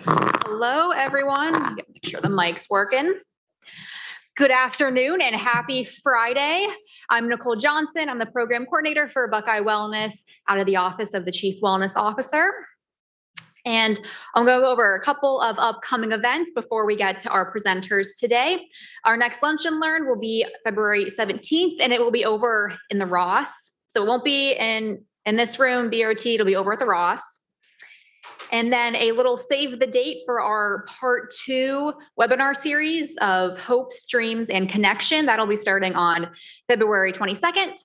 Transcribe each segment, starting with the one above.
Hello, everyone. Make sure the mic's working. Good afternoon and happy Friday. I'm Nicole Johnson. I'm the program coordinator for Buckeye Wellness out of the Office of the Chief Wellness Officer. And I'm going to go over a couple of upcoming events before we get to our presenters today. Our next Lunch and Learn will be February 17th, and it will be over in the Ross. So it won't be in this room, BRT, it'll be over at the Ross. And then a little save the date for our part 2 webinar series of Hopes, Dreams, and Connection. That'll be starting on February 22nd.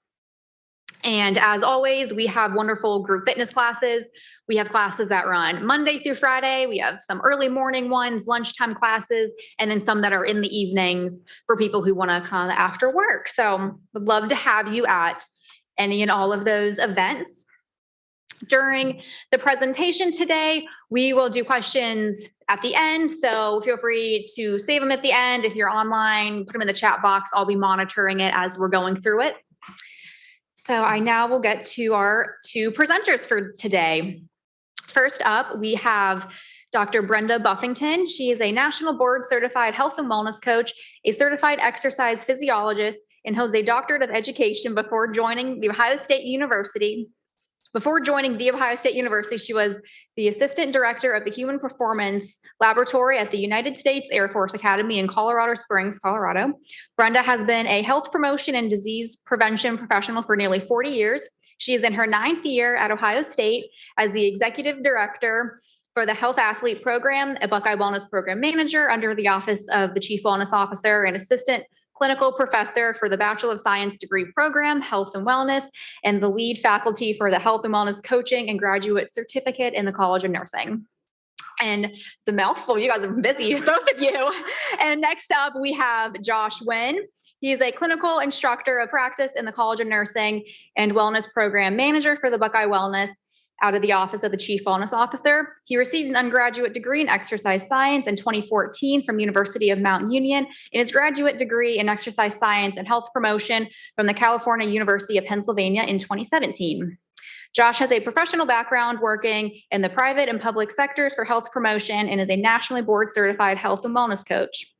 And as always, we have wonderful group fitness classes. We have classes that run Monday through Friday. We have some early morning ones, lunchtime classes, and then some that are in the evenings for people who want to come after work. So would love to have you at any and all of those events. During the presentation today, we will do questions at the end, so feel free to save them at the end. If you're online, put them in the chat box. I'll be monitoring it as we're going through it. So I now will get to our 2 presenters for today. First up, we have Dr. Brenda Buffington. She is a national board certified health and wellness coach, a certified exercise physiologist, and holds a doctorate of education before joining the Ohio State University. Before joining The Ohio State University, she was the assistant director of the Human Performance Laboratory at the United States Air Force Academy in Colorado Springs, Colorado. Brenda has been a health promotion and disease prevention professional for nearly 40 years. She is in her 9th year at Ohio State as the executive director for the Health Athlete Program, a Buckeye Wellness Program Manager under the Office of the Chief Wellness Officer, and assistant clinical professor for the Bachelor of Science degree program, Health and Wellness, and the lead faculty for the Health and Wellness Coaching and Graduate Certificate in the College of Nursing. And it's a mouthful. You guys are busy, both of you. And next up, we have Josh Winn. He is a clinical instructor of practice in the College of Nursing and Wellness Program Manager for the Buckeye Wellness out of the Office of the Chief Wellness Officer. He received an undergraduate degree in exercise science in 2014 from University of Mount Union and his graduate degree in exercise science and health promotion from the California University of Pennsylvania in 2017. Josh has a professional background working in the private and public sectors for health promotion and is a nationally board certified health and wellness coach.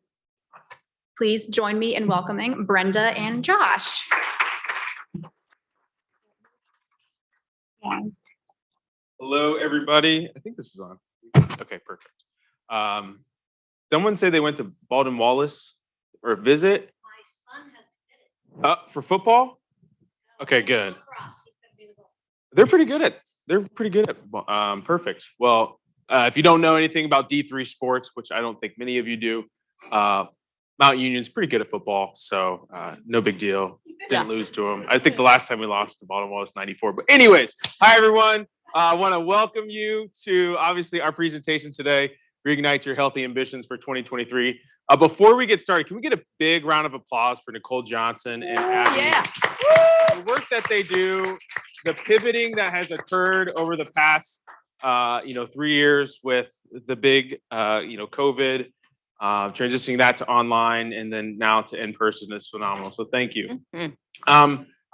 Please join me in welcoming Brenda and Josh. Yes. Hello, everybody. I think this is on. Okay, perfect. Someone say they went to Baldwin Wallace or visit? My son has visited. For football? Okay, good. They're pretty good at. Perfect. Well, if you don't know anything about D3 sports, which I don't think many of you do, Mount Union's pretty good at football, so no big deal. Didn't lose to them. I think the last time we lost to Baldwin Wallace 94. But anyways, hi everyone. I want to welcome you to obviously our presentation today, Reignite Your Healthy Ambitions for 2023. Before we get started, can we get a big round of applause for Nicole Johnson and Abby? Yeah. The work that they do, the pivoting that has occurred over the past 3 years with the big COVID, transitioning that to online and then now to in-person is phenomenal. So thank you.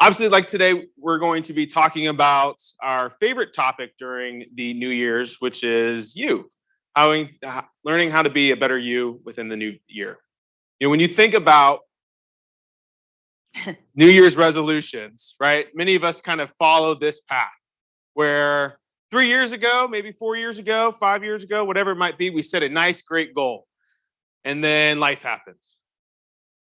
Obviously, like today, we're going to be talking about our favorite topic during the New Year's, which is you, learning how to be a better you within the new year. You know, when you think about New Year's resolutions, right? Many of us kind of follow this path where 3 years ago, maybe 4 years ago, 5 years ago, whatever it might be, we set a nice, great goal. And then life happens.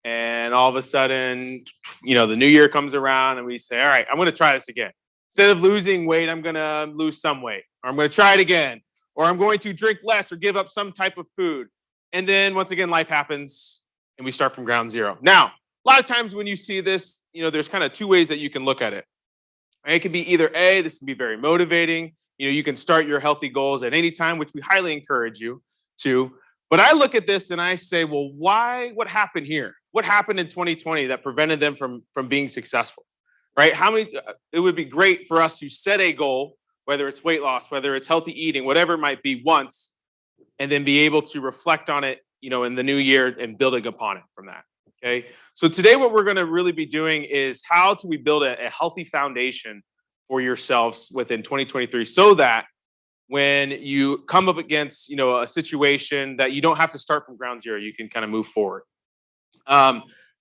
And all of a sudden, the new year comes around and we say, all right, I'm going to try this again. Instead of losing weight, I'm going to lose some weight, or I'm going to try it again, or I'm going to drink less or give up some type of food. And then once again, life happens and we start from ground zero. Now, a lot of times when you see this, there's kind of 2 ways that you can look at it. It can be either A, this can be very motivating. You can start your healthy goals at any time, which we highly encourage you to. But I look at this and I say, well, why? What happened here? What happened in 2020 that prevented them from being successful, right? It would be great for us to set a goal, whether it's weight loss, whether it's healthy eating, whatever it might be once, and then be able to reflect on it, in the new year and building upon it from that. Okay. So today, what we're going to really be doing is how do we build a healthy foundation for yourselves within 2023 so that when you come up against, a situation that you don't have to start from ground zero. You can kind of move forward.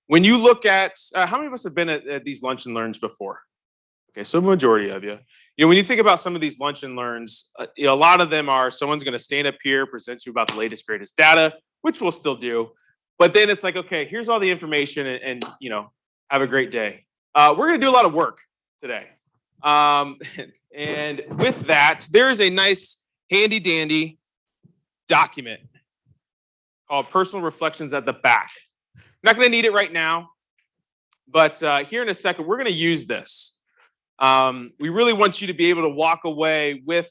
When you look at, how many of us have been at these lunch and learns before? Okay, so a majority of you. When you think about some of these lunch and learns, a lot of them are someone's going to stand up here, present you about the latest, greatest data, which we'll still do. But then it's like, okay, here's all the information and have a great day. We're going to do a lot of work today. And with that, there is a nice handy dandy document called Personal Reflections at the back. Not going to need it right now, but here in a second, we're going to use this. We really want you to be able to walk away with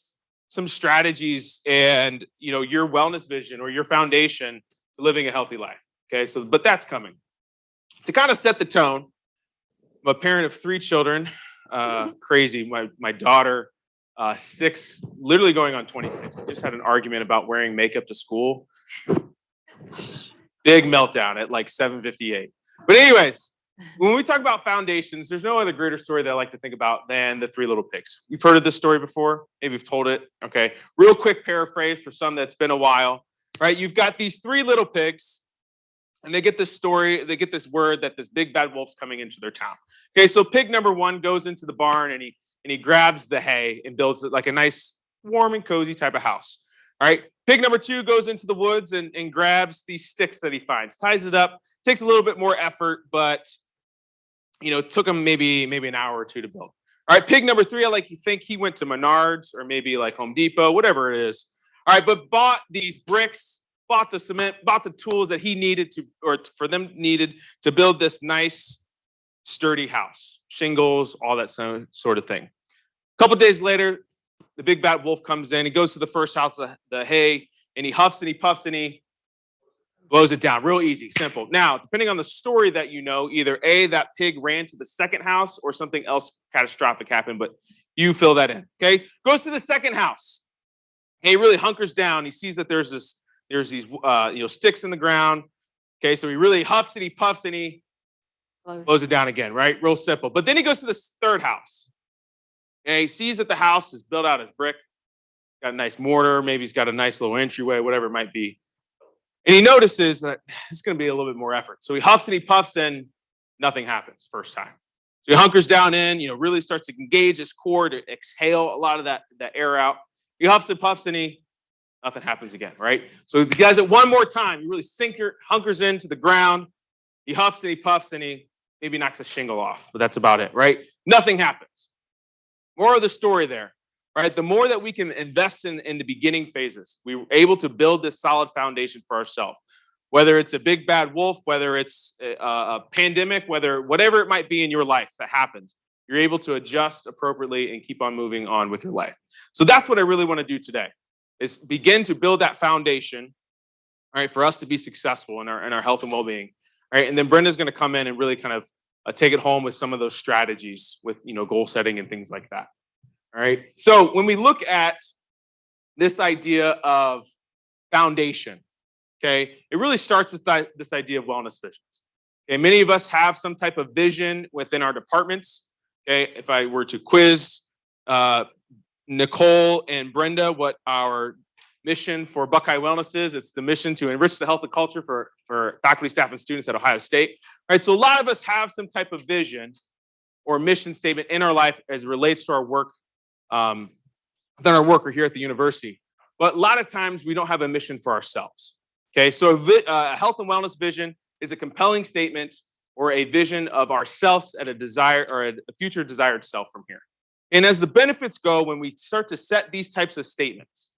some strategies and your wellness vision or your foundation to living a healthy life. Okay, but that's coming. To kind of set the tone, I'm a parent of 3 children. Crazy. My daughter, 6, literally going on 26. We just had an argument about wearing makeup to school. Big meltdown at like 7:58. But anyways, when we talk about foundations, there's no other greater story that I like to think about than the 3 little pigs. We've heard of this story before. Maybe we've told it. Okay. Real quick paraphrase for some that's been a while, right? You've got these 3 little pigs and they get this story. They get this word that this big bad wolf's coming into their town. Okay. So pig number 1 goes into the barn and he grabs the hay and builds it like a nice warm and cozy type of house. All right. Pig number 2 goes into the woods and grabs these sticks that he finds, ties it up, takes a little bit more effort, but it took him maybe an hour or 2 to build. All right, pig number 3, you think he went to Menards or maybe like Home Depot, whatever it is. All right, but bought these bricks, bought the cement, bought the tools that he needed to build this nice, sturdy house, shingles, all that sort of thing. A couple days later, the big bad wolf comes in. He goes to the first house, the hay, and he huffs and he puffs and he blows it down. Real easy, simple. Now, depending on the story that either A, that pig ran to the second house or something else catastrophic happened, but you fill that in, okay? Goes to the second house. And he really hunkers down. He sees that there's these sticks in the ground. Okay, so he really huffs and he puffs and he blows it down again, right? Real simple. But then he goes to this third house. And he sees that the house is built out as brick. Got a nice mortar. Maybe he's got a nice little entryway, whatever it might be. And he notices that it's going to be a little bit more effort. So he huffs and he puffs and nothing happens first time. So he hunkers down in, really starts to engage his core to exhale a lot of that air out. He huffs and puffs and nothing happens again, right? So he does it one more time. He really hunkers into the ground. He huffs and he puffs and he maybe knocks a shingle off, but that's about it, right? Nothing happens. More of the story there. Right, the more that we can invest in the beginning phases, we were able to build this solid foundation for ourselves. Whether it's a big bad wolf, whether it's a pandemic, whatever it might be in your life that happens, you're able to adjust appropriately and keep on moving on with your life. So that's what I really want to do today, is begin to build that foundation, all right, for us to be successful in our health and well-being. All right, and then Brenda's going to come in and really kind of take it home with some of those strategies with goal setting and things like that. All right. So when we look at this idea of foundation, okay, it really starts with this idea of wellness visions. Okay, many of us have some type of vision within our departments. Okay, if I were to quiz Nicole and Brenda what our mission for Buckeye Wellness is, it's the mission to enrich the health and culture for faculty, staff, and students at Ohio State. All right. So a lot of us have some type of vision or mission statement in our life as it relates to our work. Than our worker here at the university. But a lot of times we don't have a mission for ourselves. Okay, so a health and wellness vision is a compelling statement or a vision of ourselves at a desire or a future desired self from here. And as the benefits go, when we start to set these types of statements,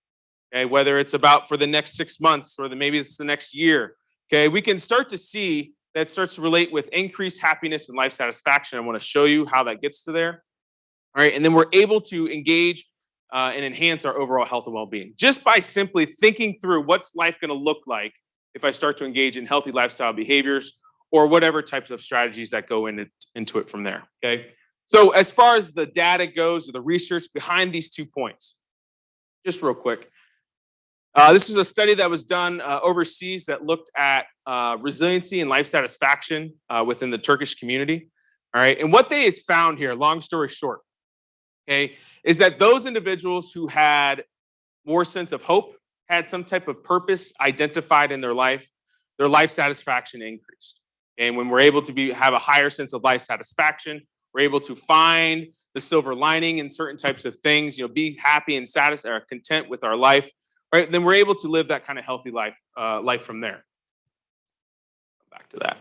okay, whether it's about for the next 6 months or maybe it's the next year, okay, we can start to see that starts to relate with increased happiness and life satisfaction. I want to show you how that gets to there. All right, and then we're able to engage and enhance our overall health and well-being just by simply thinking through what's life going to look like if I start to engage in healthy lifestyle behaviors or whatever types of strategies that go into it from there. Okay, so as far as the data goes or the research behind these 2 points, just real quick, this was a study that was done overseas that looked at resiliency and life satisfaction within the Turkish community. All right, and what they has found here, long story short, okay, is that those individuals who had more sense of hope, had some type of purpose identified in their life satisfaction increased. And when we're able to have a higher sense of life satisfaction, we're able to find the silver lining in certain types of things, be happy and satisfied or content with our life, right? Then we're able to live that kind of healthy life from there. Back to that.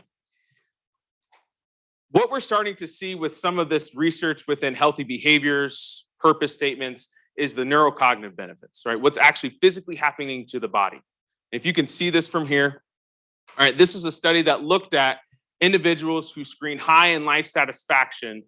What we're starting to see with some of this research within healthy behaviors, purpose statements, is the neurocognitive benefits, right? What's actually physically happening to the body. If you can see this from here, all right, this was a study that looked at individuals who screened high in life satisfaction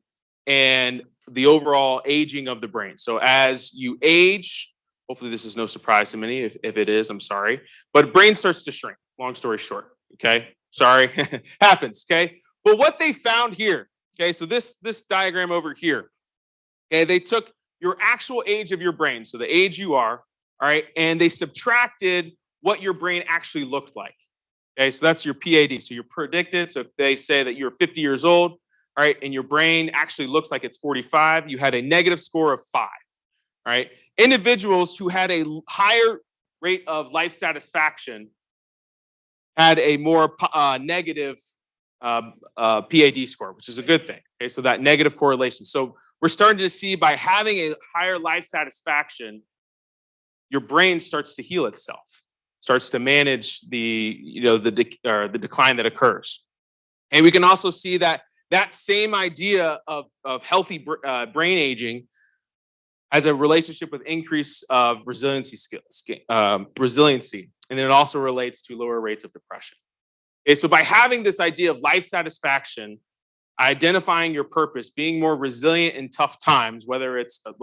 and the overall aging of the brain. So as you age, hopefully this is no surprise to many. If it is, I'm sorry. But brain starts to shrink, long story short, okay? Sorry, happens, okay? But what they found here, okay, so this diagram over here, okay, they took your actual age of your brain, so the age you are, all right, and they subtracted what your brain actually looked like. Okay, so that's your PAD. So you're predicted. So if they say that you're 50 years old, all right, and your brain actually looks like it's 45, you had a negative score of 5. All right. Individuals who had a higher rate of life satisfaction had a more negative PAD score, which is a good thing. Okay, so that negative correlation. So we're starting to see by having a higher life satisfaction, your brain starts to heal itself, starts to manage the decline that occurs. And we can also see that same idea of healthy brain aging has a relationship with increase of resiliency resiliency, and then it also relates to lower rates of depression. Okay, so by having this idea of life satisfaction, identifying your purpose, being more resilient in tough times, whether it's a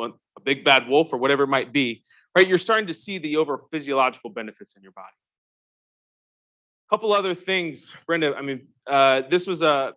big bad wolf or whatever it might be, right? You're starting to see the over physiological benefits in your body. A couple other things, Brenda. I mean, this was the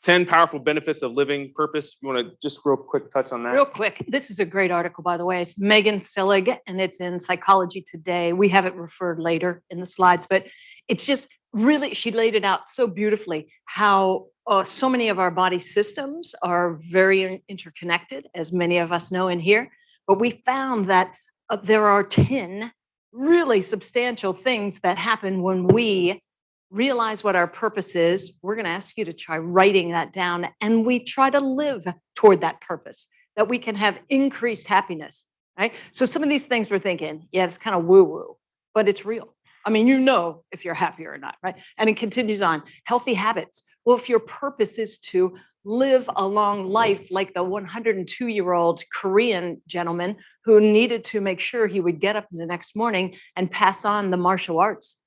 10 powerful benefits of living purpose. You want to just real quick touch on that? Real quick. This is a great article, by the way. It's Megan Sillig, and it's in Psychology Today. We have it referred later in the slides, but it's just really, she laid it out so beautifully how so many of our body systems are very interconnected, as many of us know in here. But we found that there are 10 really substantial things that happen when we realize what our purpose is. We're going to ask you to try writing that down, and we try to live toward that purpose, that we can have increased happiness, right? So some of these things we're thinking, yeah, it's kind of woo-woo, but it's real. I mean, if you're happy or not, right? And it continues on. Healthy habits. Well, if your purpose is to live a long life like the 102-year-old Korean gentleman who needed to make sure he would get up the next morning and pass on the martial arts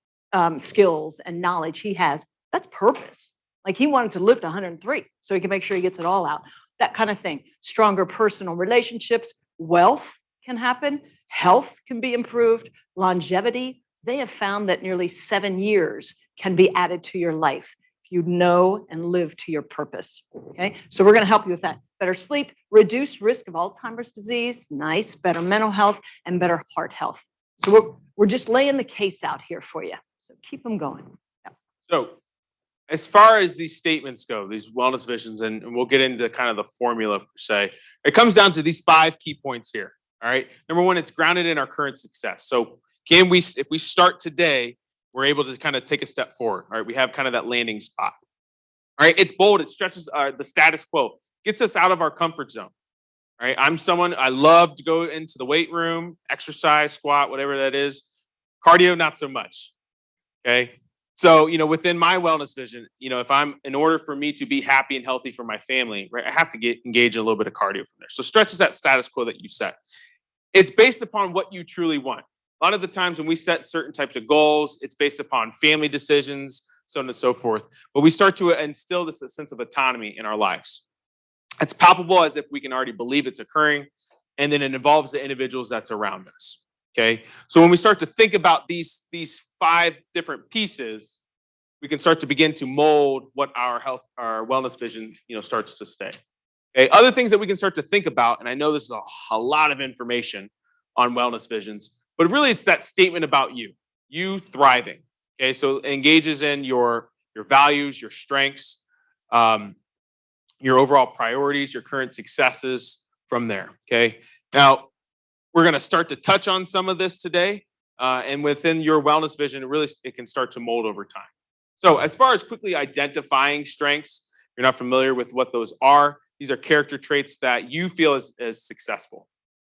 skills and knowledge he has, that's purpose. Like he wanted to live to 103 so he can make sure he gets it all out. That kind of thing. Stronger personal relationships, wealth can happen, health can be improved, longevity. They have found that nearly 7 years can be added to your life if you know and live to your purpose. Okay, so we're going to help you with that. Better sleep, reduced risk of Alzheimer's disease, nice, better mental health, and better heart health. So we're just laying the case out here for you. So keep them going. Yeah. So as far as these statements go, these wellness visions, and we'll get into kind of the formula per se, it comes down to these 5 key points here. All right. Number one, it's grounded in our current success. So if we start today, we're able to kind of take a step forward. All right. We have kind of that landing spot. All right. It's bold. It stretches the status quo, gets us out of our comfort zone. All right. I love to go into the weight room, exercise, squat, whatever that is. Cardio, not so much. Okay. So, within my wellness vision, in order for me to be happy and healthy for my family, right, I have to engage in a little bit of cardio from there. So stretches that status quo that you've set. It's based upon what you truly want. A lot of the times when we set certain types of goals, it's based upon family decisions, so on and so forth. But we start to instill this sense of autonomy in our lives. It's palpable as if we can already believe it's occurring, and then it involves the individuals that's around us. Okay, so when we start to think about these 5 different pieces, we can start to begin to mold what our wellness vision, starts to stay. Okay, other things that we can start to think about, and I know this is a lot of information on wellness visions, but really it's that statement about you thriving. Okay, so it engages in your values, your strengths, your overall priorities, your current successes from there. Okay, now We're going to start to touch on some of this today. And within your wellness vision, it can start to mold over time. So as far as quickly identifying strengths, if you're not familiar with what those are, these are character traits that you feel as successful,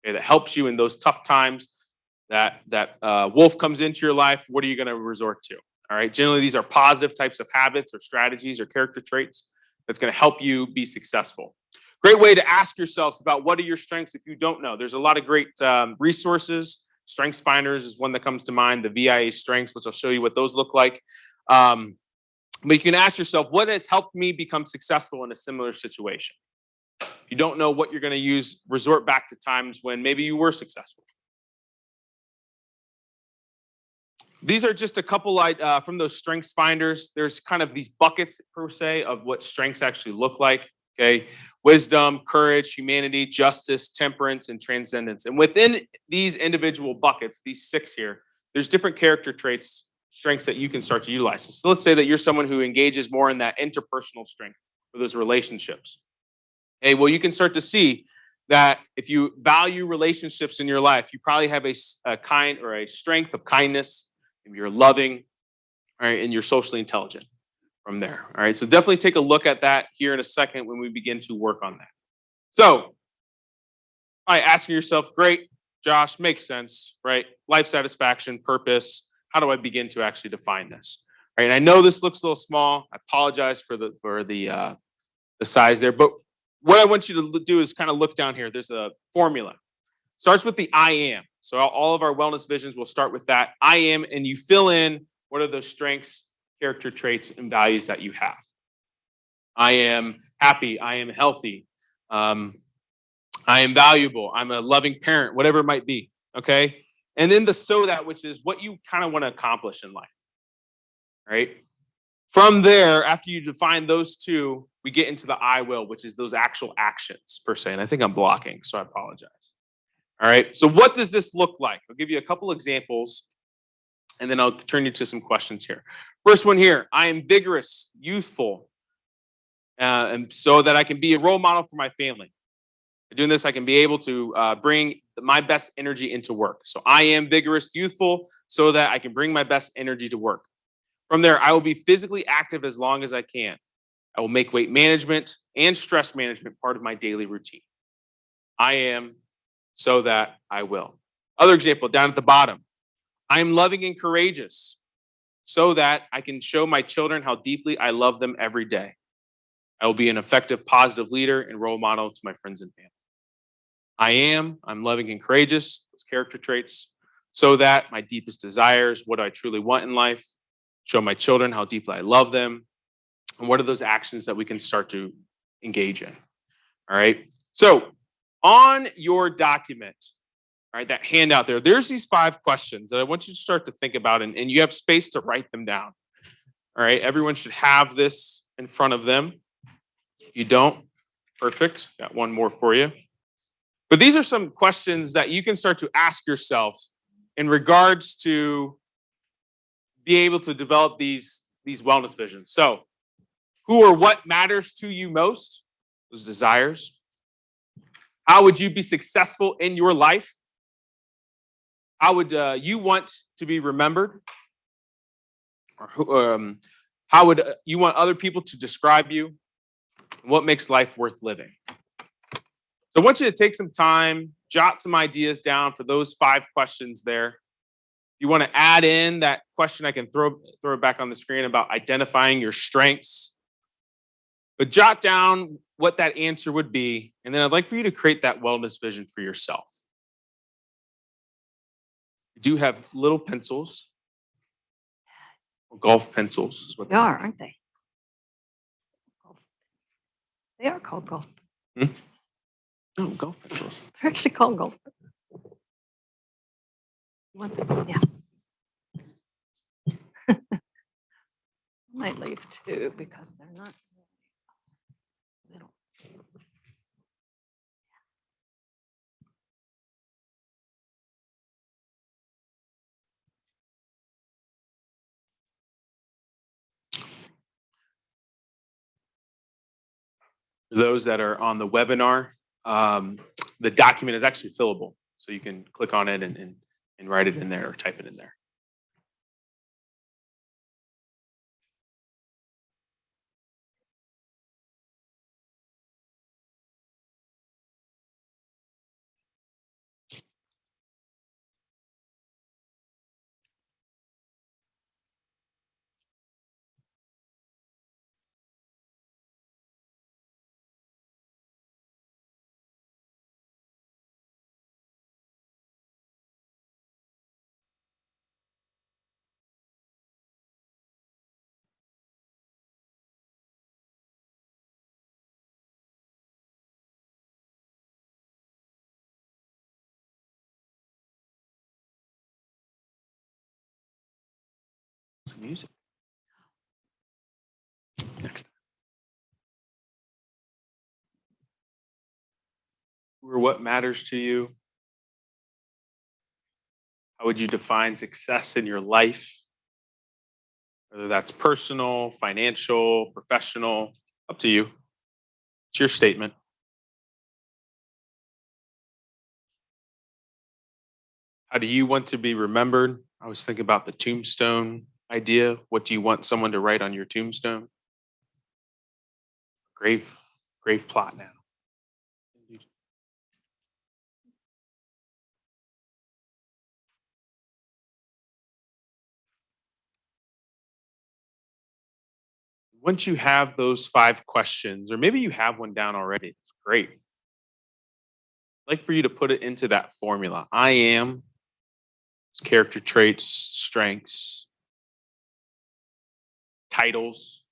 okay, that helps you in those tough times that wolf comes into your life. What are you going to resort to? All right. Generally, these are positive types of habits or strategies or character traits that's going to help you be successful. Great way to ask yourselves about what are your strengths if you don't know. There's a lot of great resources. Strengths Finders is one that comes to mind, the VIA strengths, which I'll show you what those look like. But you can ask yourself, what has helped me become successful in a similar situation? If you don't know what you're going to use, resort back to times when maybe you were successful. These are just a couple from those Strengths Finders. There's kind of these buckets, per se, of what strengths actually look like. Okay, wisdom, courage, humanity, justice, temperance, and transcendence. And within these individual buckets, these 6 here, there's different character traits, strengths that you can start to utilize. So let's say that you're someone who engages more in that interpersonal strength for those relationships. Hey, well, you can start to see that if you value relationships in your life, you probably have a kind or a strength of kindness, if you're loving, all right, and you're socially intelligent from there. All right, so definitely take a look at that here in a second when we begin to work on that. So, all right, asking yourself, great, Josh, makes sense, right? Life satisfaction, purpose. How do I begin to actually define this? All right, and I know this looks a little small. I apologize for the size there, but what I want you to do is kind of look down here. There's a formula. Starts with the I am. So all of our wellness visions will start with that I am, and you fill in what are those strengths, character traits, and values that you have. I am happy. I am healthy. I am valuable. I'm a loving parent, whatever it might be. Okay. And then the so that, which is what you kind of want to accomplish in life. Right. From there, after you define those two, we get into the I will, which is those actual actions per se. And I think I'm blocking, so I apologize. All right. So what does this look like? I'll give you a couple examples, and then I'll turn you to some questions here. First one here, I am vigorous, youthful, and so that I can be a role model for my family. By doing this, I can be able to bring my best energy into work. So I am vigorous, youthful, so that I can bring my best energy to work. From there, I will be physically active as long as I can. I will make weight management and stress management part of my daily routine. I am, so that I will. Other example, down at the bottom. I am loving and courageous, so that I can show my children how deeply I love them every day. I will be an effective, positive leader and role model to my friends and family. I'm loving and courageous, those character traits, so that my deepest desires, what I truly want in life, show my children how deeply I love them, and what are those actions that we can start to engage in. All right. So on your document, all right, that handout there's these 5 questions that I want you to start to think about, and you have space to write them down. All right, everyone should have this in front of them. If you don't, perfect. Got one more for you. But these are some questions that you can start to ask yourself in regards to be able to develop these wellness visions. So, who or what matters to you most? Those desires. How would you be successful in your life? How would you want to be remembered? Or how would you want other people to describe you? What makes life worth living? So I want you to take some time, jot some ideas down for those 5 questions there. If you want to add in that question, I can throw it back on the screen about identifying your strengths. But jot down what that answer would be, and then I'd like for you to create that wellness vision for yourself. You do have little pencils, golf pencils is what They are, aren't they? They are called golf. Oh, golf pencils. They're actually called golf. Yeah. I might leave 2 because they're not little. For those that are on the webinar, the document is actually fillable. So you can click on it and write it in there or type it in there. Some music. Next. Who or what matters to you? How would you define success in your life? Whether that's personal, financial, professional, up to you. It's your statement. How do you want to be remembered? I was thinking about the tombstone idea. What do you want someone to write on your tombstone? Grave plot now. Once you have those 5 questions, or maybe you have one down already, it's great. I'd like for you to put it into that formula. I am, character traits, strengths, titles.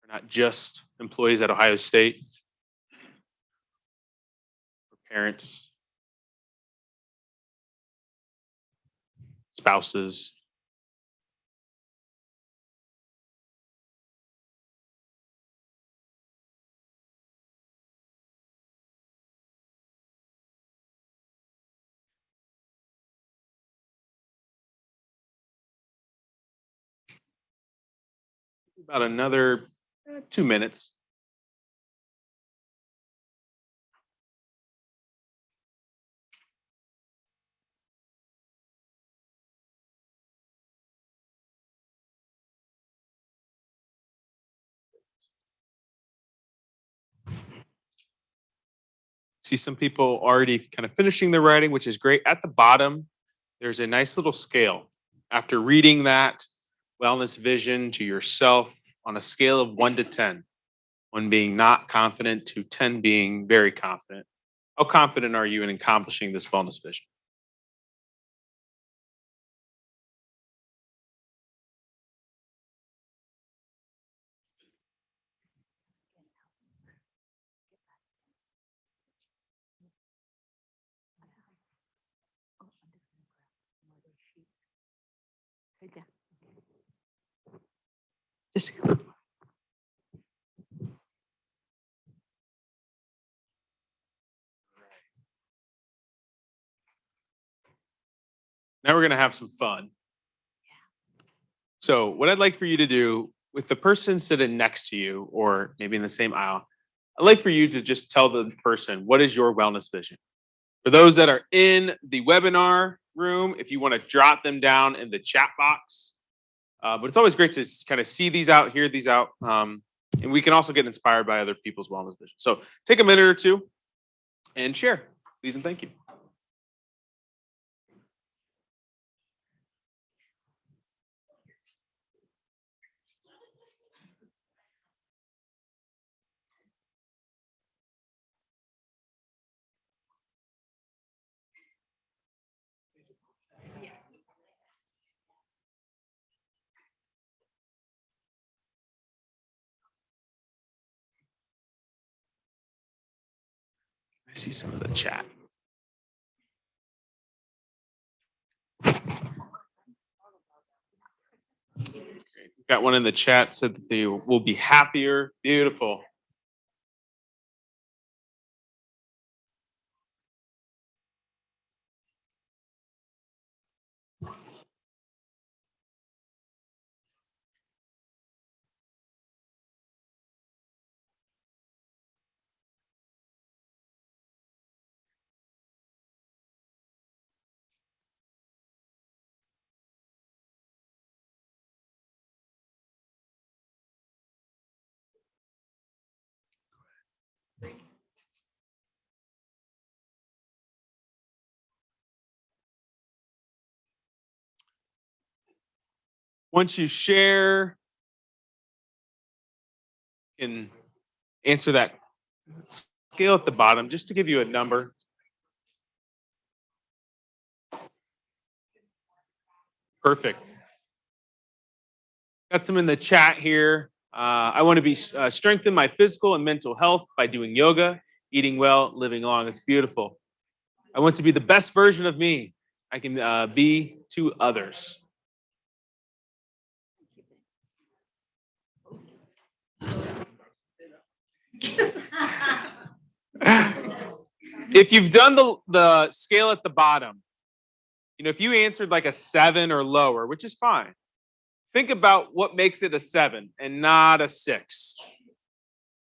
We're not just employees at Ohio State, we're parents, spouses. About another 2 minutes. See some people already kind of finishing their writing, which is great. At the bottom, there's a nice little scale. After reading that wellness vision to yourself on a scale of 1 to 10, 1 being not confident to 10 being very confident. How confident are you in accomplishing this wellness vision? Just Now we're going to have some fun. So, what I'd like for you to do with the person sitting next to you, or maybe in the same aisle, I'd like for you to just tell the person, what is your wellness vision? For those that are in the webinar room, if you want to jot them down in the chat box. But it's always great to kind of see these out, hear these out. And we can also get inspired by other people's wellness vision. So take a minute or two and share. Please and thank you. I see some of the chat. Got one in the chat said that they will be happier. Beautiful. Once you share, you can answer that scale at the bottom just to give you a number. Perfect. Got some in the chat here. I want to be strengthen my physical and mental health by doing yoga, eating well, living long. It's beautiful. I want to be the best version of me I can be to others. If you've done the scale at the bottom, if you answered like a 7 or lower, which is fine, think about what makes it a 7 and not a 6.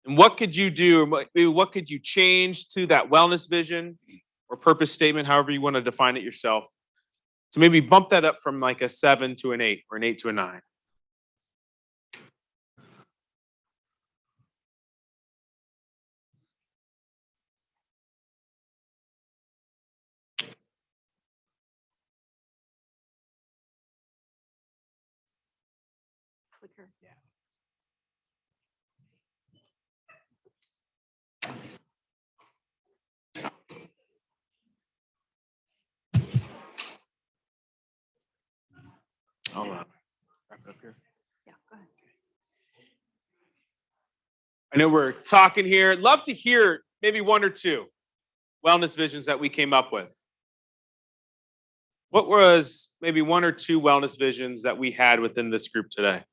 And what could you do? What could you change to that wellness vision or purpose statement, however you want to define it yourself? So maybe bump that up from like a 7 to an 8 or an 8 to a 9. Clicker. Yeah. I'll wrap it up here. Yeah, go ahead. I know we're talking here. Love to hear maybe 1 or 2 wellness visions that we came up with. What was maybe 1 or 2 wellness visions that we had within this group today?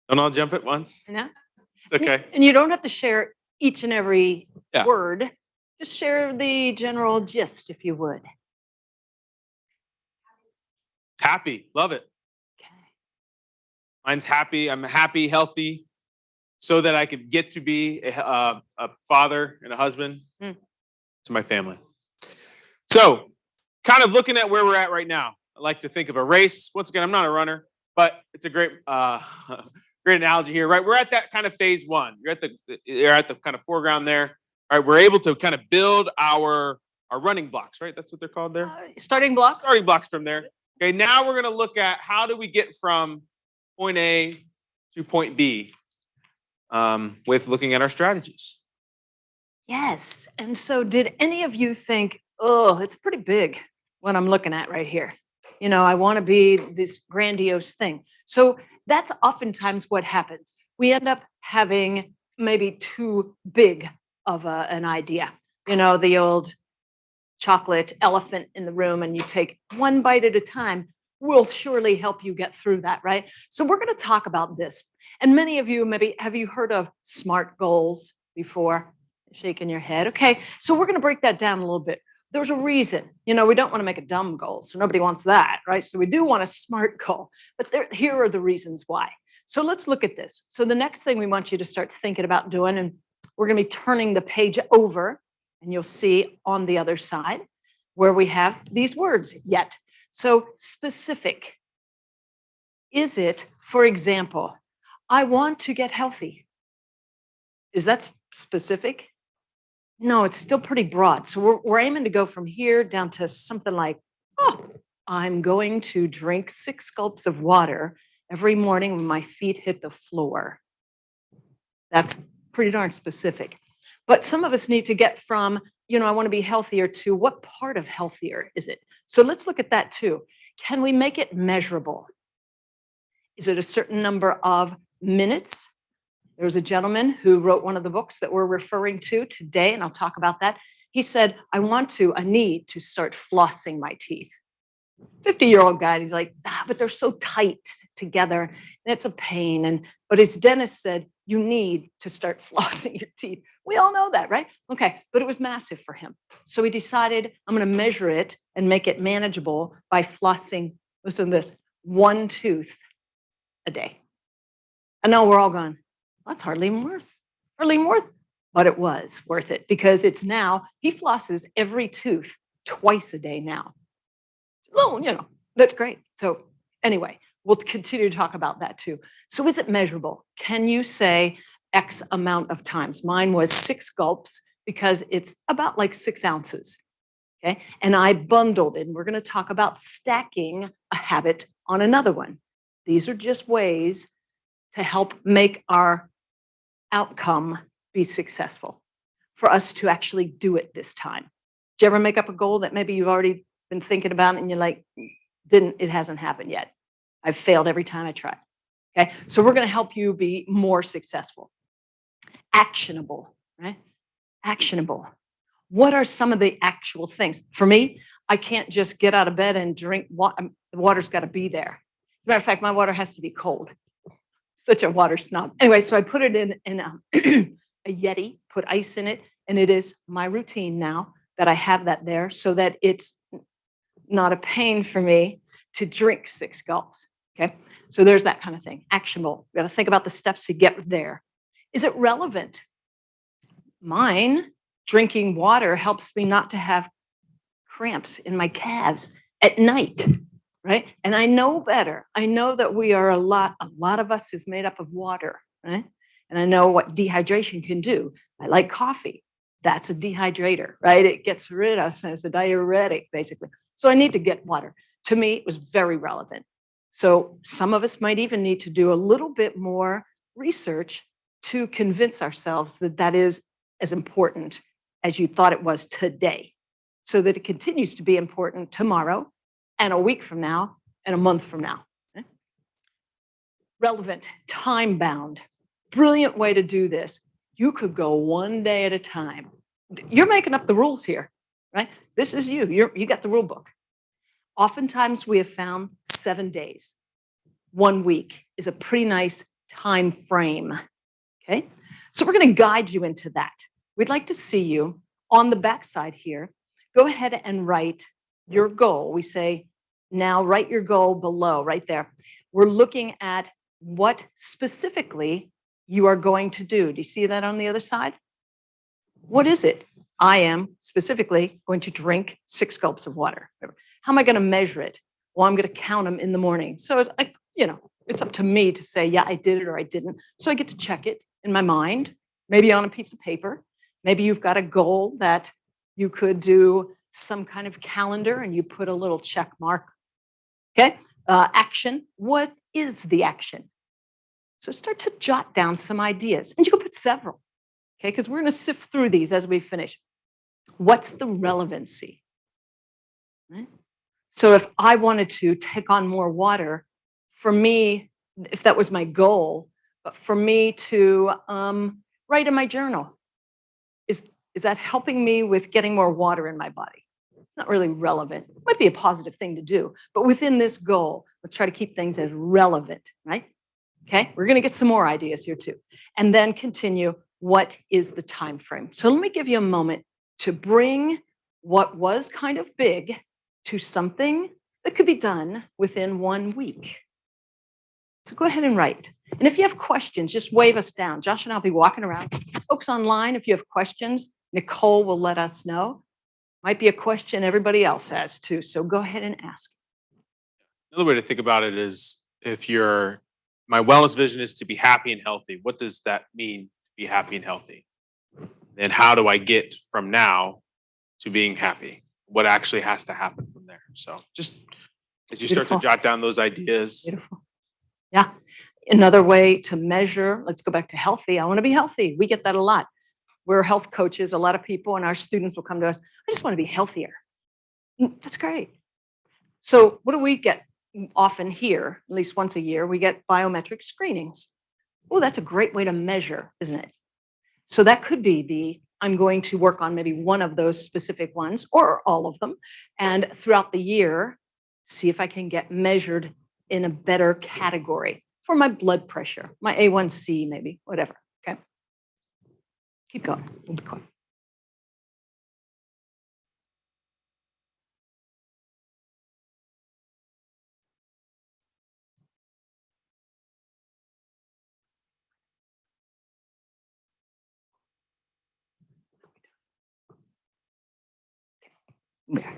Don't all jump at once? No? It's okay. And you don't have to share each and every Yeah. word. Just share the general gist, if you would. Happy. Love it. Okay. Mine's happy. I'm happy, healthy, so that I could get to be a father and a husband to my family. So, kind of looking at where we're at right now, I like to think of a race. Once again, I'm not a runner, but it's a great great analogy here, right? We're at that kind of phase 1. You're at the kind of foreground there. All right, we're able to kind of build our running blocks, right? That's what they're called there. Starting block. Starting blocks from there. Okay, now we're going to look at how do we get from point A to point B with looking at our strategies. Yes. And so did any of you think, oh, it's pretty big what I'm looking at right here? I want to be this grandiose thing. So that's oftentimes what happens. We end up having maybe too big of an idea. The old chocolate elephant in the room, and you take one bite at a time will surely help you get through that, right? So we're going to talk about this. And many of you, maybe, have you heard of SMART goals before? Shaking your head. Okay, so we're going to break that down a little bit. There's a reason. We don't want to make a dumb goal, so nobody wants that, right? So we do want a SMART goal, but here are the reasons why. So let's look at this. So the next thing we want you to start thinking about doing, and we're going to be turning the page over, and you'll see on the other side where we have these words yet. So specific. Is it, for example, I want to get healthy? Is that specific? No, it's still pretty broad. So we're aiming to go from here down to something like, I'm going to drink 6 gulps of water every morning when my feet hit the floor. That's pretty darn specific. But some of us need to get from, I want to be healthier to what part of healthier is it? So let's look at that too. Can we make it measurable? Is it a certain number of minutes? There was a gentleman who wrote one of the books that we're referring to today, and I'll talk about that. He said, I need to start flossing my teeth. 50-year-old guy, he's like, but they're so tight together, and it's a pain. But his dentist said, you need to start flossing your teeth. We all know that, right? Okay, but it was massive for him. So he decided, I'm going to measure it and make it manageable by flossing, listen to this, 1 tooth a day. And now we're all going, that's hardly even worth, but it was worth it because it's now, he flosses every tooth twice a day now. Well, that's great. So anyway, we'll continue to talk about that too. So is it measurable? Can you say X amount of times? Mine was 6 gulps because it's about like 6 ounces. Okay. And I bundled it. And we're going to talk about stacking a habit on another one. These are just ways to help make our outcome be successful for us to actually do it this time. Did you ever make up a goal that maybe you've already been thinking about and you're like, it hasn't happened yet? I've failed every time I try. Okay. So we're going to help you be more successful. Actionable, right? Actionable. What are some of the actual things? For me, I can't just get out of bed and drink water. The water's got to be there. As a matter of fact, my water has to be cold. Such a water snob. Anyway, so I put it in a Yeti, put ice in it, and it is my routine now that I have that there so that it's not a pain for me to drink 6 gulps. Okay, so there's that kind of thing. Actionable. We got to think about the steps to get there. Is it relevant? Mine, drinking water helps me not to have cramps in my calves at night, right? And I know better. I know that we are a lot of us is made up of water, right? And I know what dehydration can do. I like coffee. That's a dehydrator, right? It gets rid of, it's a diuretic, basically. So I need to get water. To me, it was very relevant. So some of us might even need to do a little bit more research to convince ourselves that that is as important as you thought it was today, so that it continues to be important tomorrow and a week from now and a month from now. Okay? Relevant, time-bound, brilliant way to do this. You could go one day at a time. You're making up the rules here, right? This is you. You got the rule book. Oftentimes we have found 7 days. 1 week is a pretty nice time frame. Okay, so we're going to guide you into that. We'd like to see you on the backside here. Go ahead and write your goal. We say, now write your goal below, right there. We're looking at what specifically you are going to do. Do you see that on the other side? What is it? I am specifically going to drink 6 gulps of water. How am I going to measure it? Well, I'm going to count them in the morning. So, it's up to me to say, yeah, I did it or I didn't. So I get to check it in my mind, maybe on a piece of paper. Maybe you've got a goal that you could do some kind of calendar and you put a little check mark. Okay. Action. What is the action? So start to jot down some ideas, and you can put several. Okay. Because we're going to sift through these as we finish. What's the relevancy? Right? So if I wanted to take on more water, for me, if that was my goal, but for me to write in my journal, is that helping me with getting more water in my body? It's not really relevant. It might be a positive thing to do, but within this goal, let's try to keep things as relevant, right? Okay, we're going to get some more ideas here too. And then continue, what is the time frame? So let me give you a moment to bring what was kind of big to something that could be done within 1 week. So go ahead and write. And if you have questions, just wave us down. Josh and I'll be walking around. Folks online, if you have questions, Nicole will let us know. Might be a question everybody else has too. So go ahead and ask. Another way to think about it is, my wellness vision is to be happy and healthy. What does that mean, to be happy and healthy? And how do I get from now to being happy? What actually has to happen from there? So just as you start to jot down those ideas. Beautiful. Yeah. Another way to measure, let's go back to healthy. I want to be healthy. We get that a lot. We're health coaches. A lot of people and our students will come to us. I just want to be healthier. That's great. So what do we get often here? At least once a year, we get biometric screenings. Oh, that's a great way to measure, isn't it? So that could be I'm going to work on maybe one of those specific ones or all of them. And throughout the year, see if I can get measured in a better category for my blood pressure, my A1C, maybe, whatever. Okay. Keep going. Keep going. Yeah.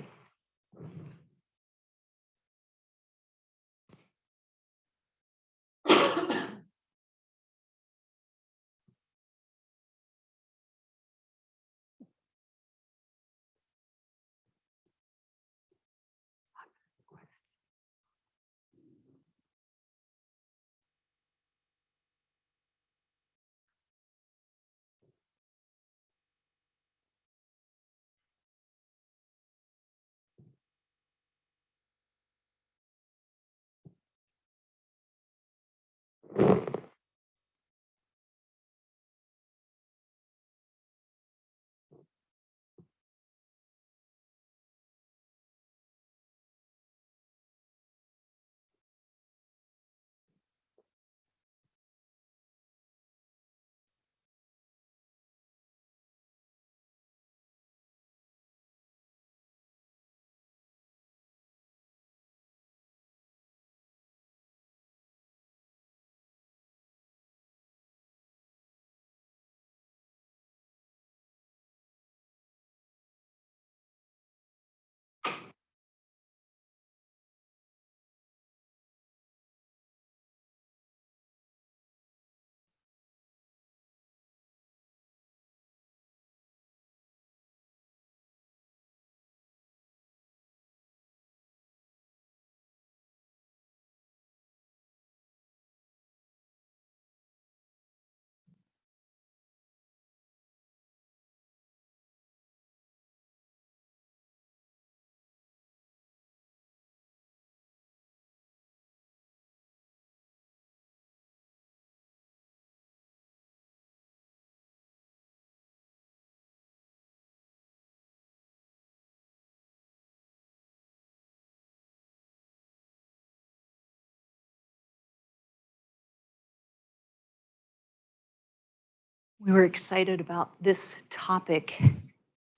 we were excited about this topic,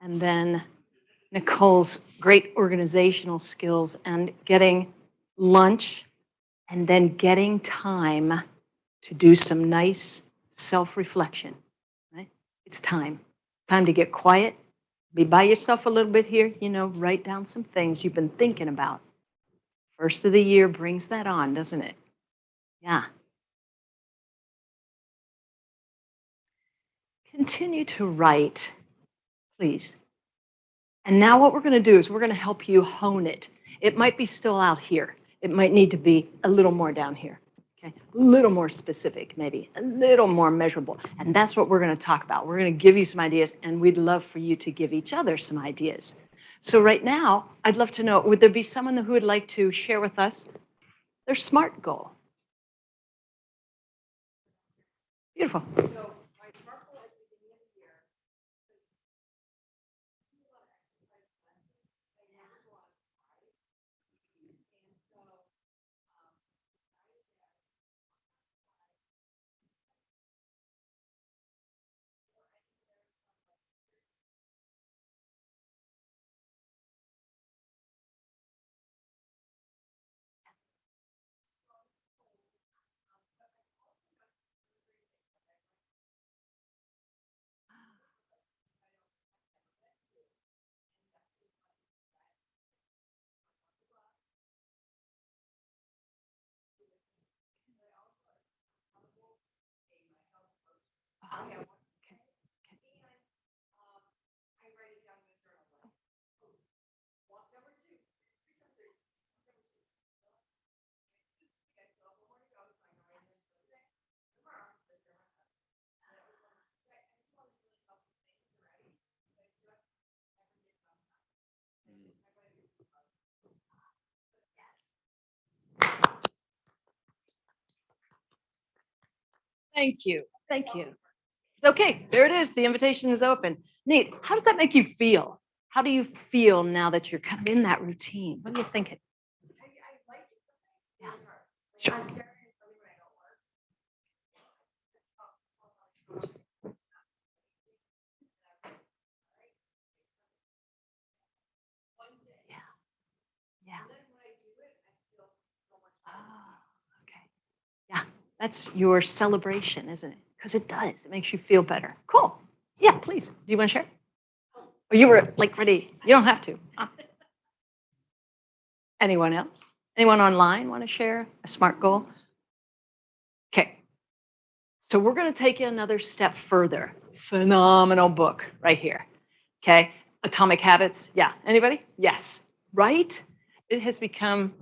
and then Nicole's great organizational skills and getting lunch and then getting time to do some nice self-reflection, right? It's time. Time to get quiet, be by yourself a little bit here, write down some things you've been thinking about. First of the year brings that on, doesn't it? Yeah. Continue to write, please. And now what we're going to do is we're going to help you hone it. It might be still out here. It might need to be a little more down here. Okay? A little more specific, maybe. A little more measurable. And that's what we're going to talk about. We're going to give you some ideas, and we'd love for you to give each other some ideas. So right now, I'd love to know, would there be someone who would like to share with us their SMART goal? Beautiful. Thank you. Thank you. Okay, there it is. The invitation is open. Nate, how does that make you feel? How do you feel now that you're kind of in that routine? What are you thinking? I like it. Yeah. Sure. Yeah. Yeah. Oh, okay. Yeah, that's your celebration, isn't it? Because it does. It makes you feel better. Cool. Yeah, please. Do you want to share? Or you were like ready? You don't have to. Anyone else? Anyone online want to share a SMART goal? Okay. So we're going to take it another step further. Phenomenal book right here. Okay. Atomic Habits. Yeah. Anybody? Yes. Right? It has become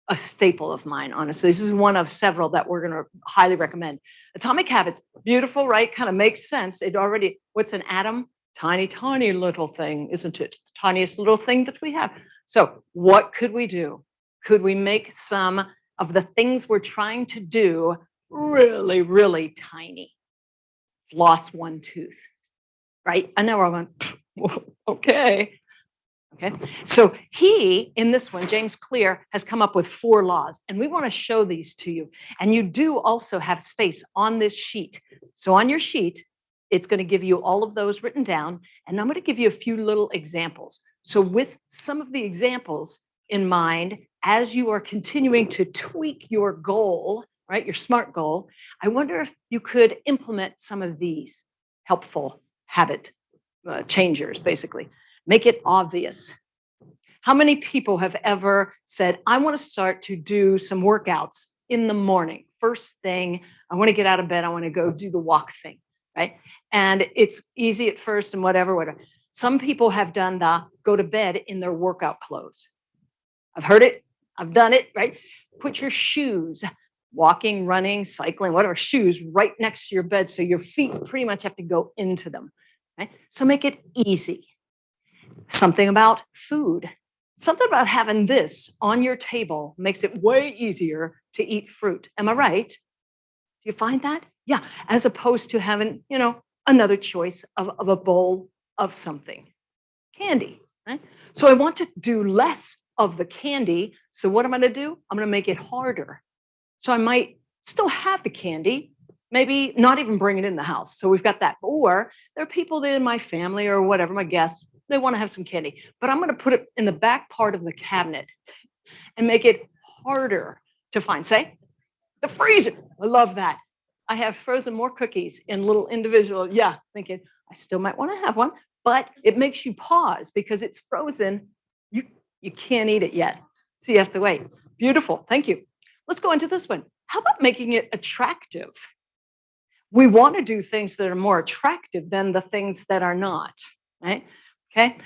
a staple of mine, honestly. This is one of several that we're going to highly recommend. Atomic Habits, beautiful, right? Kind of makes sense. It already, what's an atom? Tiny, tiny little thing, isn't it? The tiniest little thing that we have. So what could we do? Could we make some of the things we're trying to do really, really tiny? Floss one tooth, right? I know we're going, okay. Okay, so he, in this one, James Clear, has come up with 4 laws, and we want to show these to you. And you do also have space on this sheet. So on your sheet, it's going to give you all of those written down, and I'm going to give you a few little examples. So with some of the examples in mind, as you are continuing to tweak your goal, right, your SMART goal, I wonder if you could implement some of these helpful habit changers, basically. Make it obvious. How many people have ever said, I want to start to do some workouts in the morning? First thing, I want to get out of bed. I want to go do the walk thing, right? And it's easy at first and whatever. Some people have done the go to bed in their workout clothes. I've heard it. I've done it, right? Put your shoes, walking, running, cycling, whatever, shoes right next to your bed. So your feet pretty much have to go into them, right? So make it easy. Something about food. Something about having this on your table makes it way easier to eat fruit. Am I right? Do you find that? Yeah, as opposed to having, another choice of a bowl of something. Candy, right? So I want to do less of the candy. So what am I going to do? I'm going to make it harder. So I might still have the candy, maybe not even bring it in the house. So we've got that. Or there are people that in my family or whatever, my guests, they want to have some candy, but I'm going to put it in the back part of the cabinet and make it harder to find. Say, the freezer. I love that. I have frozen more cookies in little individual, thinking I still might want to have one, but it makes you pause because it's frozen. You can't eat it yet. So you have to wait. Beautiful. Thank you. Let's go into this one. How about making it attractive? We want to do things that are more attractive than the things that are not, right? Okay.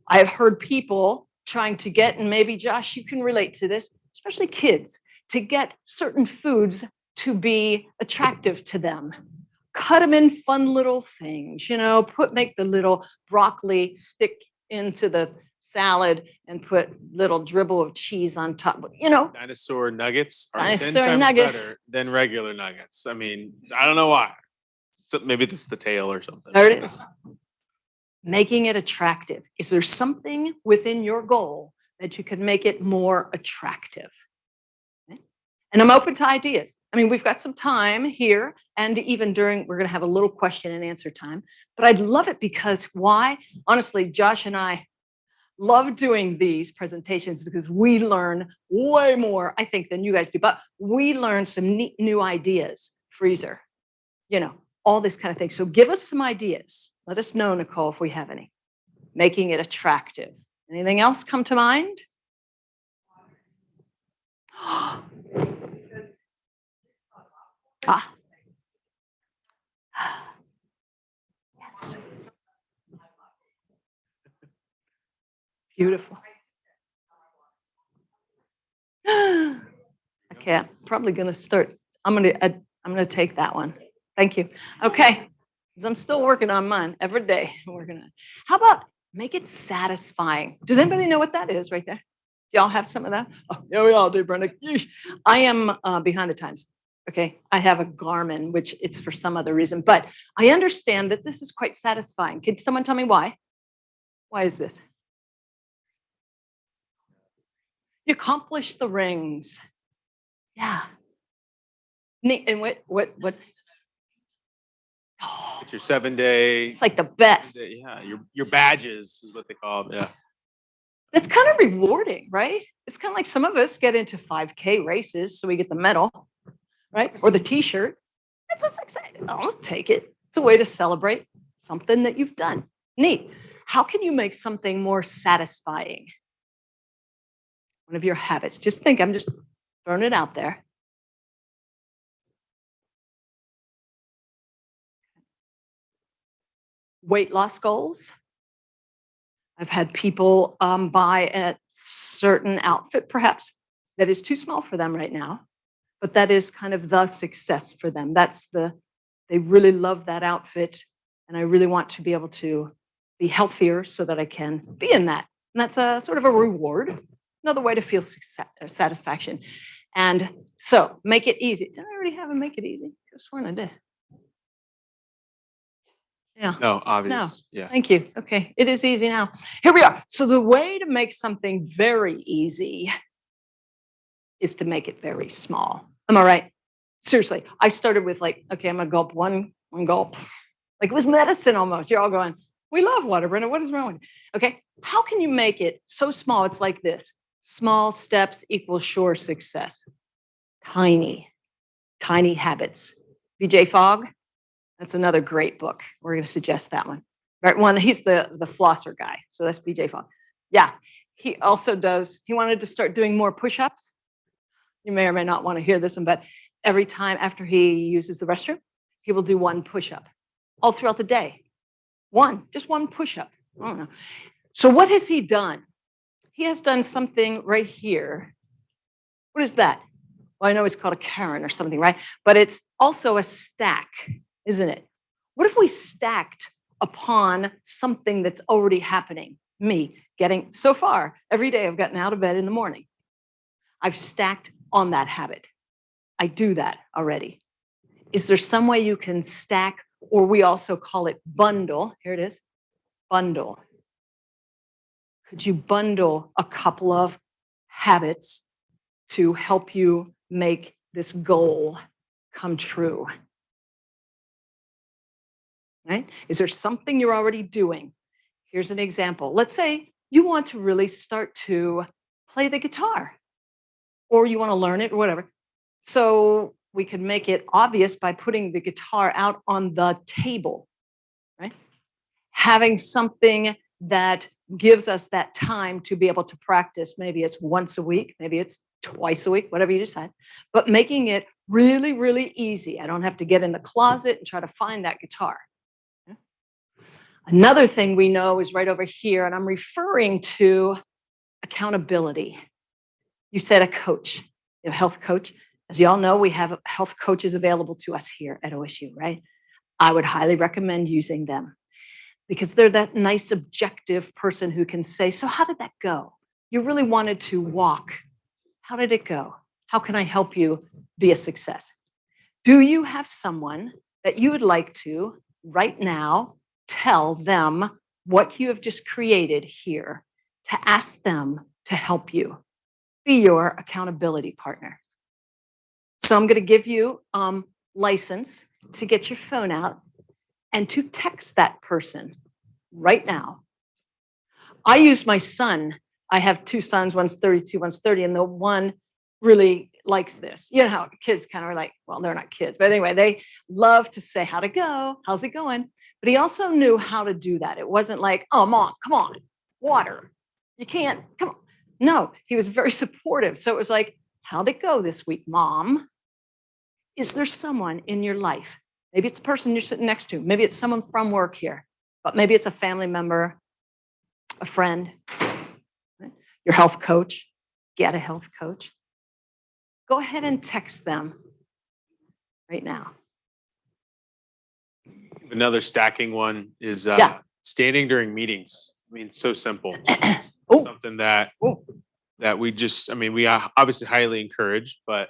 I have heard people trying to get, and maybe Josh, you can relate to this, especially kids, to get certain foods to be attractive to them. Cut them in fun little things, make the little broccoli stick into the salad and put little dribble of cheese on top. Dinosaur nuggets are 10 Dinosaur times nugget. better than regular nuggets. I mean, I don't know why. So maybe this is the tail or something. There it is. Making it attractive. Is there something within your goal that you can make it more attractive? Okay. And I'm open to ideas. I mean, we've got some time here, and even we're going to have a little question and answer time. But I'd love it because why? Honestly, Josh and I love doing these presentations because we learn way more, I think, than you guys do. But we learn some neat new ideas. Freezer, all this kind of thing. So give us some ideas. Let us know, Nicole, if we have any. Making it attractive. Anything else come to mind? Yes. Beautiful. Okay, I'm probably going to start. I'm going to take that one. Thank you. Okay, because I'm still working on mine every day. I'm working on it. How about make it satisfying? Does anybody know what that is right there? Do y'all have some of that? Oh, yeah, we all do, Brenda. Yeesh. I am behind the times. Okay, I have a Garmin, which it's for some other reason, but I understand that this is quite satisfying. Can someone tell me why? Why is this? You accomplish the rings. Yeah. Neat. And what? Oh, It's your 7-day. it's like the best. Yeah, your badges is what they call them. Yeah. It's kind of rewarding, right? It's kind of like some of us get into 5K races, so we get the medal, right? Or the T-shirt. It's just exciting. I'll take it. It's a way to celebrate something that you've done. Neat. How can you make something more satisfying? One of your habits. Just think, I'm just throwing it out there. Weight loss goals. I've had people buy a certain outfit, perhaps, that is too small for them right now, but that is kind of the success for them. They really love that outfit, and I really want to be able to be healthier so that I can be in that. And that's a sort of a reward, another way to feel satisfaction. And so make it easy. Did I already have a make it easy? I sworn I did. Yeah. No, obvious. No. Yeah. Thank you. Okay, it is easy now. Here we are. So the way to make something very easy is to make it very small. Am I right? Seriously, I started with like, okay, I'm gonna gulp one gulp. Like it was medicine almost. You're all going, we love water, Brenda. What is wrong with you? Okay, how can you make it so small? It's like this. Small steps equal sure success. Tiny habits. BJ Fogg. That's another great book. We're going to suggest that one. Right, one. He's the flosser guy. So that's BJ Fogg. Yeah. He also he wanted to start doing more push-ups. You may or may not want to hear this one, but every time after he uses the restroom, he will do one push-up all throughout the day. Just one push-up. I don't know. So what has he done? He has done something right here. What is that? Well, I know it's called a Karen or something, right? But it's also a stack, isn't it? What if we stacked upon something that's already happening? Me getting, so far, every day I've gotten out of bed in the morning. I've stacked on that habit. I do that already. Is there some way you can stack, or we also call it bundle? Here it is, bundle. Could you bundle a couple of habits to help you make this goal come true? right? Is there something you're already doing? Here's an example. Let's say you want to really start to play the guitar, or you want to learn it or whatever. So we can make it obvious by putting the guitar out on the table, right? Having something that gives us that time to be able to practice. Maybe it's once a week, maybe it's twice a week, whatever you decide, but making it really, really easy. I don't have to get in the closet and try to find that guitar. Another thing we know is right over here, and I'm referring to accountability. You said a coach, a health coach. As you all know, we have health coaches available to us here at OSU, right? I would highly recommend using them because they're that nice, objective person who can say, so how did that go? You really wanted to walk. How did it go? How can I help you be a success? Do you have someone that you would like to, right now, tell them what you have just created here, to ask them to help you be your accountability partner? So I'm going to give you license to get your phone out and to text that person right now. I use my son. I have two sons, one's 32, one's 30, and the one really likes this. You know how kids kind of are like, well, they're not kids, but anyway, they love to say, how'd it go? How's it going? But he also knew how to do that. It wasn't like, oh, Mom, come on, water. You can't, come on. No, he was very supportive. So it was like, how'd it go this week, Mom? Is there someone in your life? Maybe it's a person you're sitting next to. Maybe it's someone from work here, but maybe it's a family member, a friend, right? Your health coach. Get a health coach. Go ahead and text them right now. Another stacking one is standing during meetings. I mean, so simple. Something that we just, I mean, we are obviously highly encouraged, but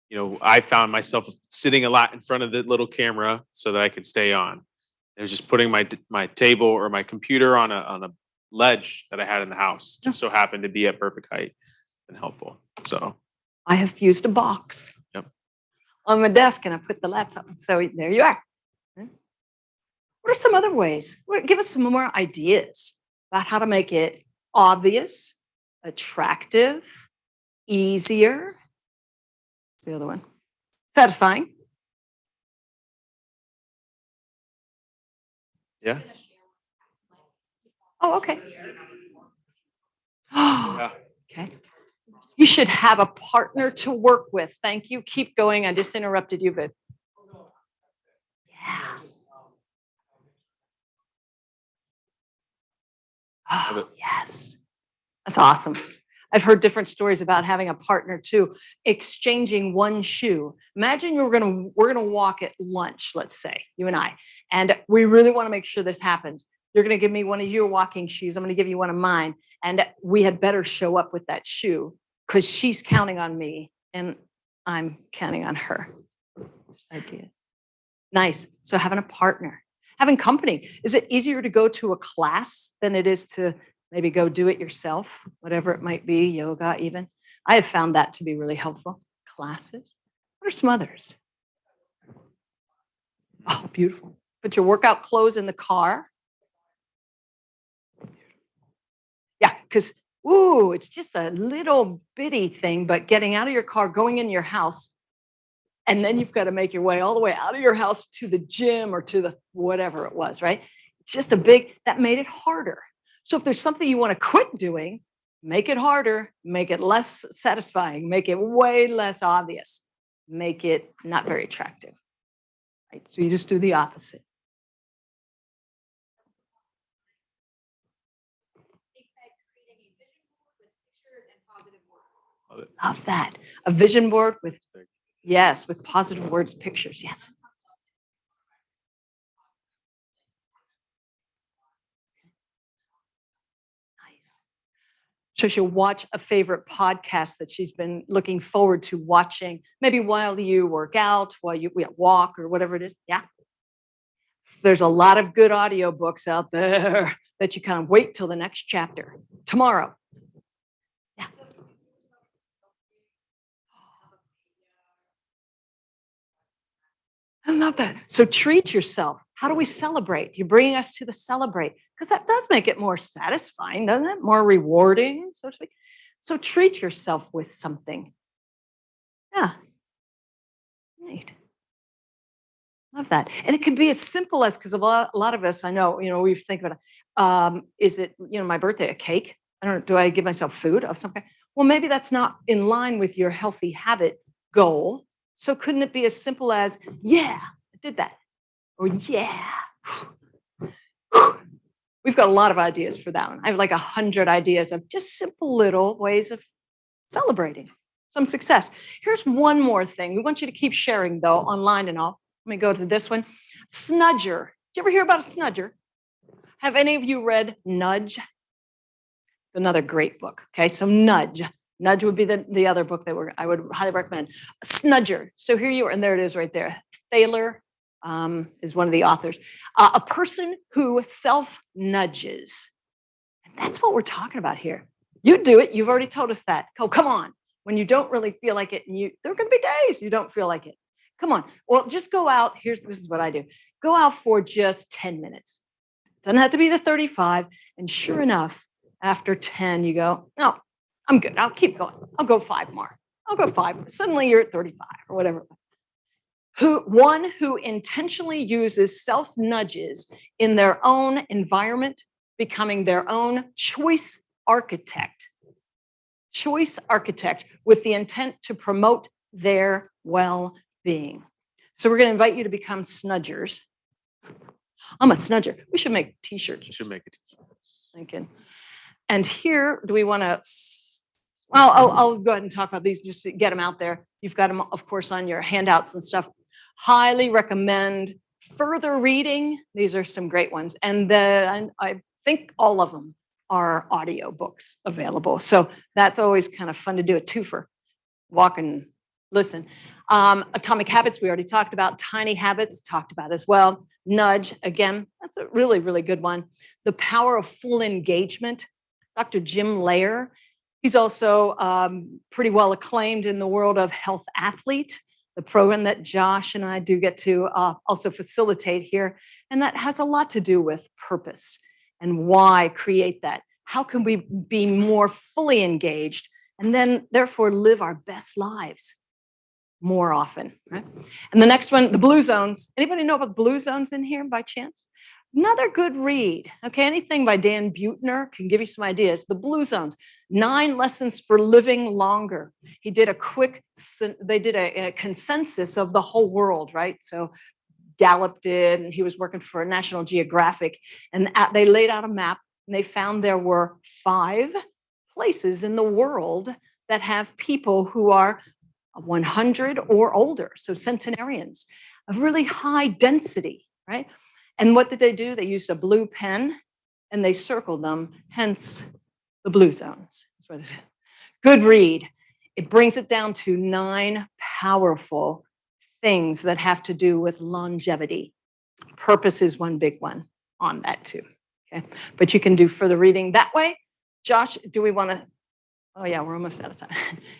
you know, I found myself sitting a lot in front of the little camera so that I could stay on. It was just putting my table or my computer on a ledge that I had in the house. Just so happened to be at perfect height and helpful. So I have used a box on my desk, and I put the laptop. So there you are. What are some other ways? Give us some more ideas about how to make it obvious, attractive, easier. What's the other one? Satisfying. Yeah. Oh, okay. Oh, okay. You should have a partner to work with. Thank you. Keep going. I just interrupted you, but yeah. Oh, yes. That's awesome. I've heard different stories about having a partner too, exchanging one shoe. Imagine we're gonna walk at lunch, let's say, you and I, and we really want to make sure this happens. You're gonna give me one of your walking shoes. I'm gonna give you one of mine, and we had better show up with that shoe because she's counting on me and I'm counting on her. This idea. Nice. So having a partner, having company. Is it easier to go to a class than it is to maybe go do it yourself, whatever it might be, yoga even? I have found that to be really helpful. Classes. What are some others? Oh, beautiful. Put your workout clothes in the car. Yeah, because, ooh, it's just a little bitty thing, but getting out of your car, going in your house, and then you've got to make your way all the way out of your house to the gym or to the whatever it was, right? It's just that made it harder. So if there's something you want to quit doing, make it harder, make it less satisfying, make it way less obvious, make it not very attractive, right? So you just do the opposite. Love that. A vision board with, yes, with positive words, pictures, yes. So she'll watch a favorite podcast that she's been looking forward to watching, maybe while you work out, while you walk or whatever it is. Yeah. There's a lot of good audiobooks out there that you kind of wait till the next chapter. Tomorrow. Yeah. I love that. So treat yourself. How do we celebrate? You're bringing us to the celebrate because that does make it more satisfying, doesn't it? More rewarding, so to speak. So treat yourself with something. Yeah. Neat. Love that. And it could be as simple as, because a lot of us, I know, we think about it. Is it, my birthday, a cake? I don't know. Do I give myself food of some kind? Well, maybe that's not in line with your healthy habit goal. So couldn't it be as simple as, yeah, I did that. Or yeah. We've got a lot of ideas for that one. I have like 100 ideas of just simple little ways of celebrating some success. Here's one more thing. We want you to keep sharing, though, online and all. Let me go to this one. Snudger. Did you ever hear about a snudger? Have any of you read Nudge? It's another great book. Okay, so Nudge. Nudge would be the other book that I would highly recommend. Snudger. So here you are, and there it is right there. Thaler is one of the authors. A person who self-nudges. And that's what we're talking about here. You do it. You've already told us that. Oh, come on. When you don't really feel like it, and there are going to be days you don't feel like it. Come on. Well, just go out. This is what I do. Go out for just 10 minutes. Doesn't have to be the 35. And sure enough, after 10, you go, no, I'm good. I'll keep going. I'll go 5 more. I'll go 5. Suddenly you're at 35 or whatever. One who intentionally uses self-nudges in their own environment, becoming their own choice architect with the intent to promote their well-being. So we're going to invite you to become snudgers. I'm a snudger. We should make t-shirts. You should make a t-shirt. Thinking. And here, do we want to, well, I'll go ahead and talk about these just to get them out there. You've got them, of course, on your handouts and stuff. Highly recommend further reading. These are some great ones. And I think all of them are audio books available. So that's always kind of fun to do a twofer. Walk and listen. Atomic Habits, we already talked about. Tiny Habits, talked about as well. Nudge, again, that's a really, really good one. The Power of Full Engagement, Dr. Jim Lair. He's also pretty well acclaimed in the world of Health Athlete, the program that Josh and I do get to also facilitate here. And that has a lot to do with purpose and why create that. How can we be more fully engaged and then therefore live our best lives more often, right? And the next one, the Blue Zones. Anybody know about Blue Zones in here by chance? Another good read. Okay, anything by Dan Buettner can give you some ideas. The Blue Zones, 9 lessons for living longer. He did they did a consensus of the whole world, right? So Gallup did, and he was working for National Geographic, and they laid out a map, and they found there were 5 places in the world that have people who are 100 or older, so centenarians, of really high density, right? And what did they do? They used a blue pen and they circled them, hence the Blue Zones. That's what it is. Good read. It brings it down to 9 powerful things that have to do with longevity. Purpose is one big one on that too. Okay, but you can do further reading that way. Josh, do we want to? Oh yeah, we're almost out of time.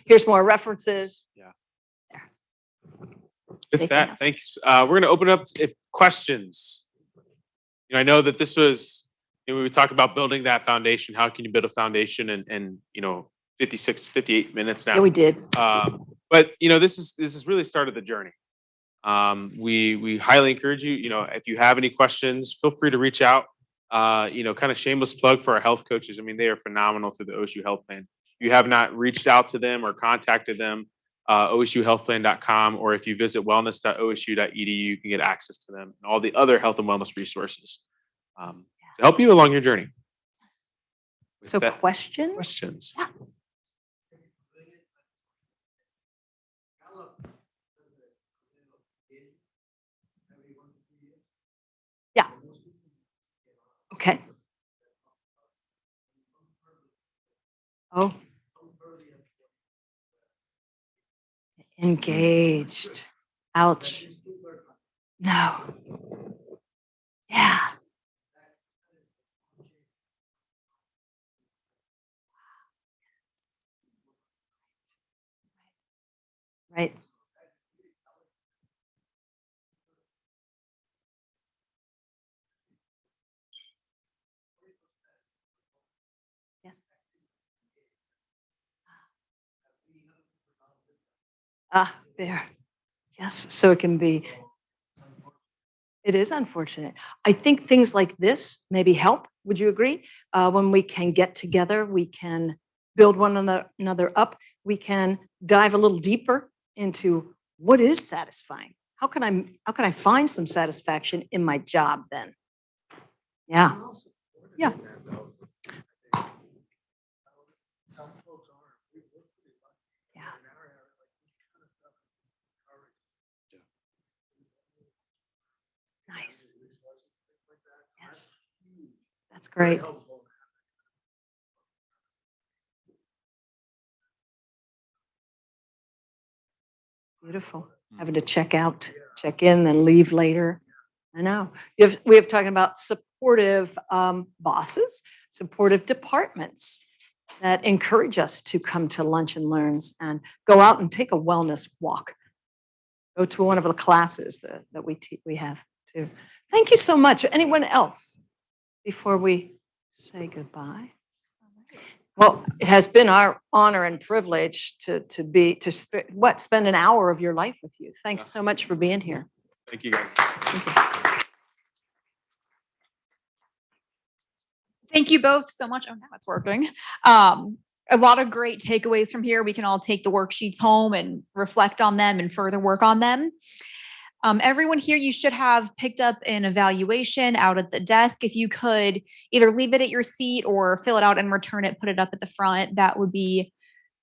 Here's more references. Yeah. There. With that, thanks. We're going to open up if questions. I know that this was, we talked about building that foundation. How can you build a foundation in 58 minutes now? Yeah, we did. But this is really started the journey. We highly encourage you. If you have any questions, feel free to reach out. Kind of shameless plug for our health coaches. I mean, they are phenomenal through the OSU Health Plan. If you have not reached out to them or contacted them, osuhealthplan.com, or if you visit wellness.osu.edu, you can get access to them and all the other health and wellness resources to help you along your journey. So questions? Questions. Yeah. Yeah. Okay. Oh. Engaged. Ouch. No. Yeah. Right. Yes. Ah, there. Yes, so it can be. It is unfortunate. I think things like this maybe help. Would you agree? When we can get together, we can build one another up. We can dive a little deeper into what is satisfying. How can I find some satisfaction in my job then? Yeah. Yeah. Yeah. Nice. Yes. That's great. Beautiful. Having to check out, check in, then leave later. I know. We have talking about supportive bosses, supportive departments that encourage us to come to lunch and learns and go out and take a wellness walk. Go to one of the classes that we have too. Thank you so much. Anyone else before we say goodbye? Well, it has been our honor and privilege to spend an hour of your life with you. Thanks so much for being here. Thank you, guys. Thank you. Thank you both so much. Oh, now it's working. A lot of great takeaways from here. We can all take the worksheets home and reflect on them and further work on them. Everyone here, you should have picked up an evaluation out at the desk. If you could either leave it at your seat or fill it out and return it, put it up at the front, that would be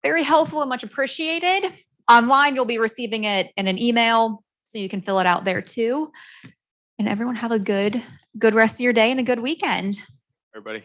very helpful and much appreciated. Online, you'll be receiving it in an email, so you can fill it out there too. And everyone have a good rest of your day and a good weekend. Everybody.